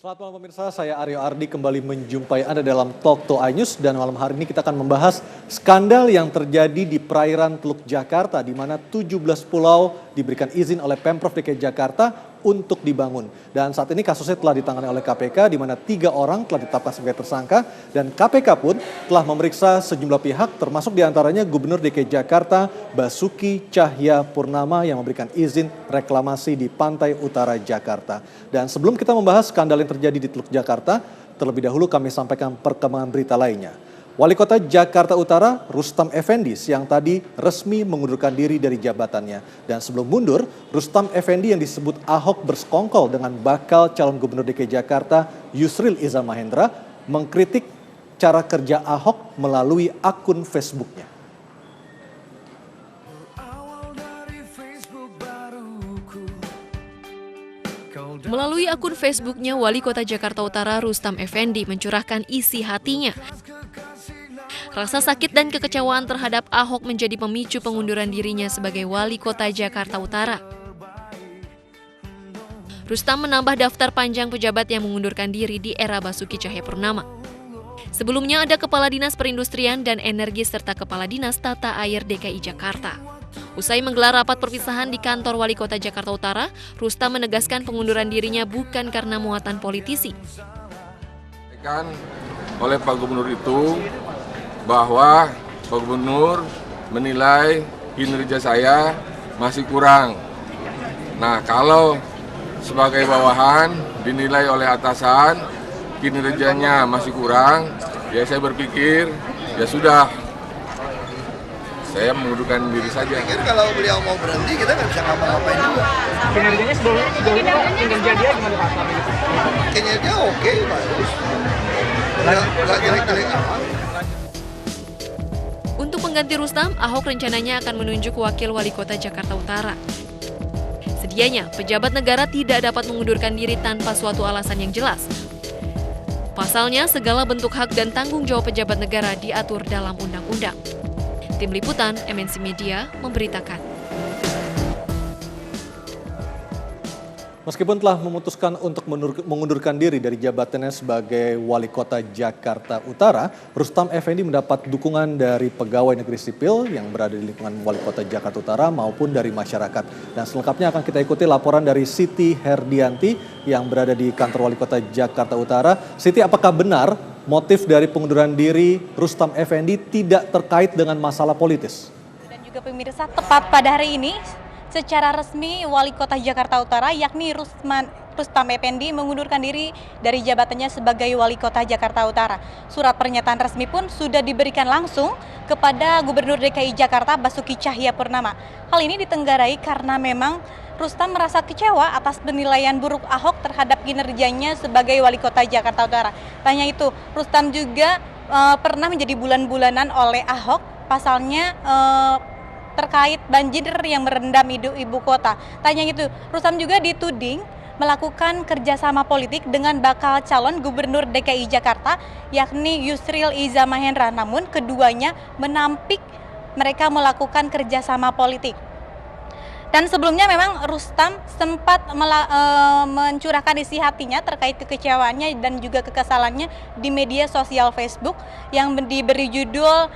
Selamat malam pemirsa, saya Aryo Ardi kembali menjumpai Anda dalam Talk to iNews dan malam hari ini kita akan membahas skandal yang terjadi di perairan Teluk Jakarta di mana 17 pulau diberikan izin oleh Pemprov DKI Jakarta untuk dibangun. Dan saat ini kasusnya telah ditangani oleh KPK di mana 3 orang telah ditetapkan sebagai tersangka dan KPK pun telah memeriksa sejumlah pihak termasuk diantaranya Gubernur DKI Jakarta Basuki Cahayapurnama yang memberikan izin reklamasi di pantai utara Jakarta. Dan sebelum kita membahas skandal yang terjadi di Teluk Jakarta, terlebih dahulu kami sampaikan perkembangan berita lainnya. Wali Kota Jakarta Utara Rustam Effendi siang tadi resmi mengundurkan diri dari jabatannya. Dan sebelum mundur, Rustam Effendi yang disebut Ahok bersekongkol dengan bakal calon Gubernur DKI Jakarta Yusril Iza Mahendra mengkritik cara kerja Ahok melalui akun Facebooknya. Melalui akun Facebooknya, Wali Kota Jakarta Utara Rustam Effendi mencurahkan isi hatinya. Rasa sakit dan kekecewaan terhadap Ahok menjadi pemicu pengunduran dirinya sebagai Wali Kota Jakarta Utara. Rustam menambah daftar panjang pejabat yang mengundurkan diri di era Basuki Cahayapurnama. Sebelumnya ada Kepala Dinas Perindustrian dan Energi serta Kepala Dinas Tata Air DKI Jakarta. Usai menggelar rapat perpisahan di kantor Wali Kota Jakarta Utara, Rustam menegaskan pengunduran dirinya bukan karena muatan politisi. Oleh Pak Gubernur itu bahwa Pak Gubernur menilai kinerja saya masih kurang. Nah, kalau sebagai bawahan dinilai oleh atasan kinerjanya masih kurang, ya saya berpikir ya sudah, saya mengundurkan diri saja. Pikir kalau beliau mau berhenti kita nggak bisa ngapa-ngapain juga. Kinerjanya sebelumnya kinerja dia gimana Pak? Kinerja oke, bagus. Nggak jelek-jelek amat. Untuk mengganti Rustam, Ahok rencananya akan menunjuk wakil Wali Kota Jakarta Utara. Sedianya, pejabat negara tidak dapat mengundurkan diri tanpa suatu alasan yang jelas. Pasalnya, segala bentuk hak dan tanggung jawab pejabat negara diatur dalam undang-undang. Tim Liputan MNC Media memberitakan. Meskipun telah memutuskan untuk mengundurkan diri dari jabatannya sebagai Wali Kota Jakarta Utara, Rustam Effendi mendapat dukungan dari pegawai negeri sipil yang berada di lingkungan Wali Kota Jakarta Utara maupun dari masyarakat. Dan selengkapnya akan kita ikuti laporan dari Siti Herdianti yang berada di kantor Wali Kota Jakarta Utara. Siti, apakah benar motif dari pengunduran diri Rustam Effendi tidak terkait dengan masalah politis? Dan juga pemirsa, tepat pada hari ini secara resmi Wali Kota Jakarta Utara yakni Rustam Effendi mengundurkan diri dari jabatannya sebagai Wali Kota Jakarta Utara. Surat pernyataan resmi pun sudah diberikan langsung kepada Gubernur DKI Jakarta Basuki Cahayapurnama. Hal ini ditenggarai karena memang Rustam merasa kecewa atas penilaian buruk Ahok terhadap kinerjanya sebagai Wali Kota Jakarta Utara. Tanya itu, Rustam juga pernah menjadi bulan-bulanan oleh Ahok, pasalnya terkait banjir yang merendam ibu kota. Tanya itu, Rustam juga dituding melakukan kerjasama politik dengan bakal calon Gubernur DKI Jakarta yakni Yusril Iza Mahendra. Namun keduanya menampik mereka melakukan kerjasama politik. Dan sebelumnya memang Rustam sempat mencurahkan isi hatinya terkait kekecewaannya dan juga kekesalannya di media sosial Facebook yang diberi judul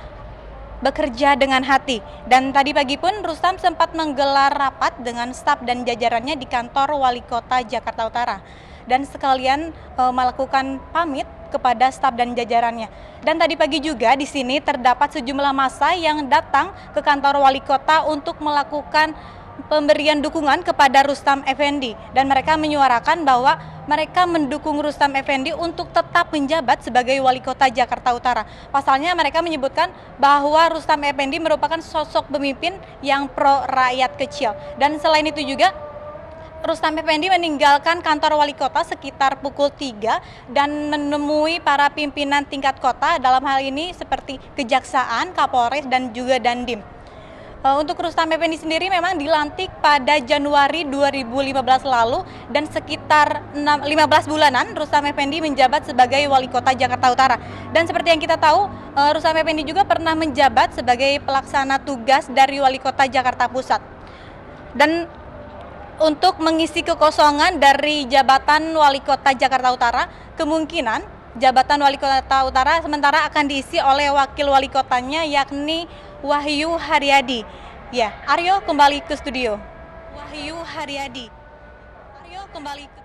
Bekerja dengan Hati. Dan tadi pagi pun Rustam sempat menggelar rapat dengan staf dan jajarannya di kantor Wali Kota Jakarta Utara. Dan sekalian melakukan pamit kepada staf dan jajarannya. Dan tadi pagi juga di sini terdapat sejumlah massa yang datang ke kantor Wali Kota untuk melakukan pemberian dukungan kepada Rustam Effendi. Dan mereka menyuarakan bahwa mereka mendukung Rustam Effendi untuk tetap menjabat sebagai Wali Kota Jakarta Utara. Pasalnya mereka menyebutkan bahwa Rustam Effendi merupakan sosok pemimpin yang pro rakyat kecil. Dan selain itu juga Rustam Effendi meninggalkan kantor Wali Kota sekitar pukul 3 dan menemui para pimpinan tingkat kota dalam hal ini seperti Kejaksaan, Kapolres dan juga Dandim. Untuk Rustam Effendi sendiri memang dilantik pada Januari 2015 lalu dan sekitar 15 bulanan Rustam Effendi menjabat sebagai Wali Kota Jakarta Utara. Dan seperti yang kita tahu, Rustam Effendi juga pernah menjabat sebagai pelaksana tugas dari Wali Kota Jakarta Pusat. Dan untuk mengisi kekosongan dari jabatan Wali Kota Jakarta Utara, kemungkinan jabatan Wali Kota Utara sementara akan diisi oleh wakil wali kotanya yakni Wahyu Haryadi. Ya, Aryo kembali ke studio. Wahyu Haryadi. Aryo kembali ke...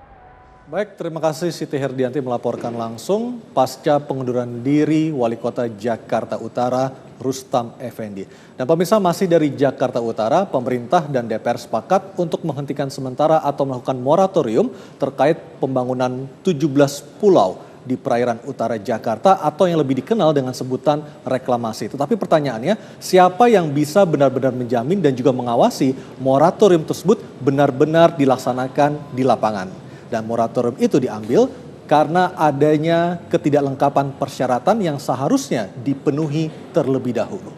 Baik, terima kasih Siti Herdianti melaporkan langsung pasca pengunduran diri Wali Kota Jakarta Utara Rustam Effendi. Dan pemirsa, masih dari Jakarta Utara, pemerintah dan DPR sepakat untuk menghentikan sementara atau melakukan moratorium terkait pembangunan 17 pulau di perairan utara Jakarta atau yang lebih dikenal dengan sebutan reklamasi. Tetapi pertanyaannya, siapa yang bisa benar-benar menjamin dan juga mengawasi moratorium tersebut benar-benar dilaksanakan di lapangan? Dan moratorium itu diambil karena adanya ketidaklengkapan persyaratan yang seharusnya dipenuhi terlebih dahulu.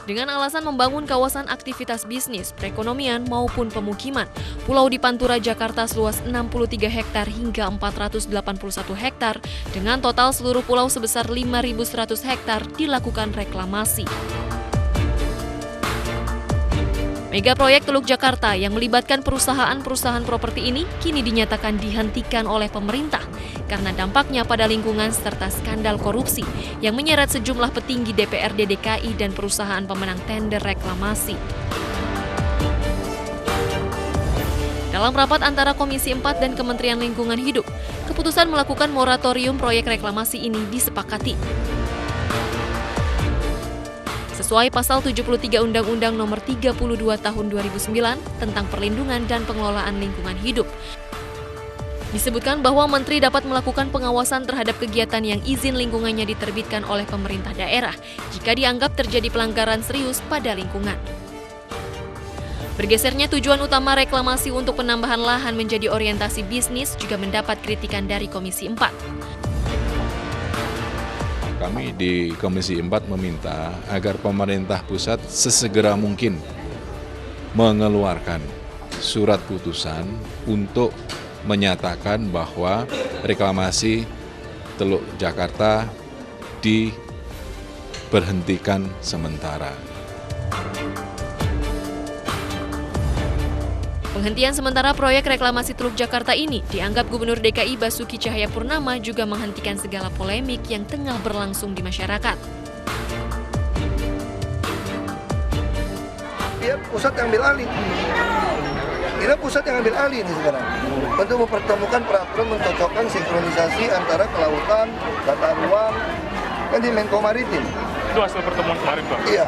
Dengan alasan membangun kawasan aktivitas bisnis, perekonomian maupun pemukiman, pulau di Pantura, Jakarta seluas 63 hektar hingga 481 hektar dengan total seluruh pulau sebesar 5.100 hektar dilakukan reklamasi. Mega proyek Teluk Jakarta yang melibatkan perusahaan-perusahaan properti ini kini dinyatakan dihentikan oleh pemerintah karena dampaknya pada lingkungan serta skandal korupsi yang menyeret sejumlah petinggi DPRD DKI dan perusahaan pemenang tender reklamasi. Dalam rapat antara Komisi 4 dan Kementerian Lingkungan Hidup, keputusan melakukan moratorium proyek reklamasi ini disepakati. Sesuai pasal 73 Undang-Undang Nomor 32 Tahun 2009 tentang perlindungan dan pengelolaan lingkungan hidup. Disebutkan bahwa Menteri dapat melakukan pengawasan terhadap kegiatan yang izin lingkungannya diterbitkan oleh pemerintah daerah jika dianggap terjadi pelanggaran serius pada lingkungan. Bergesernya tujuan utama reklamasi untuk penambahan lahan menjadi orientasi bisnis juga mendapat kritikan dari Komisi 4. Kami di Komisi 4 meminta agar pemerintah pusat sesegera mungkin mengeluarkan surat putusan untuk menyatakan bahwa reklamasi Teluk Jakarta diberhentikan sementara. Penghentian sementara proyek reklamasi Teluk Jakarta ini dianggap Gubernur DKI Basuki Cahayapurnama juga menghentikan segala polemik yang tengah berlangsung di masyarakat. Biar pusat yang ambil alih. Kira pusat yang ambil alih ini sekarang. Untuk mempertemukan peraturan mencocokkan sinkronisasi antara kelautan, tata ruang, kan di Menko Maritim. Itu hasil pertemuan kemarin, Pak? Iya,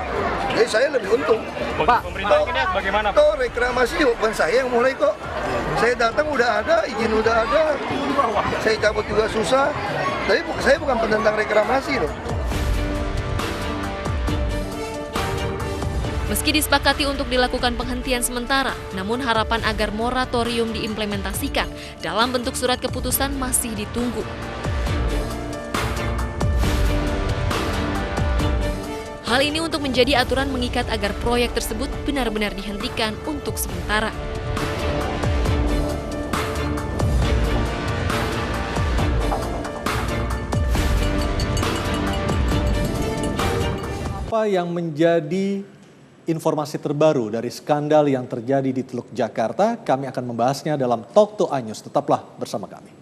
jadi saya lebih untung. Pak, pemerintah ini bagaimana, Pak? Toh reklamasi bukan saya yang mulai kok. Saya datang udah ada, izin udah ada. Saya cabut juga susah. Tapi saya bukan penentang reklamasi loh. Meski disepakati untuk dilakukan penghentian sementara, namun harapan agar moratorium diimplementasikan dalam bentuk surat keputusan masih ditunggu. Hal ini untuk menjadi aturan mengikat agar proyek tersebut benar-benar dihentikan untuk sementara. Apa yang menjadi informasi terbaru dari skandal yang terjadi di Teluk Jakarta? Kami akan membahasnya dalam Talk to iNews. Tetaplah bersama kami.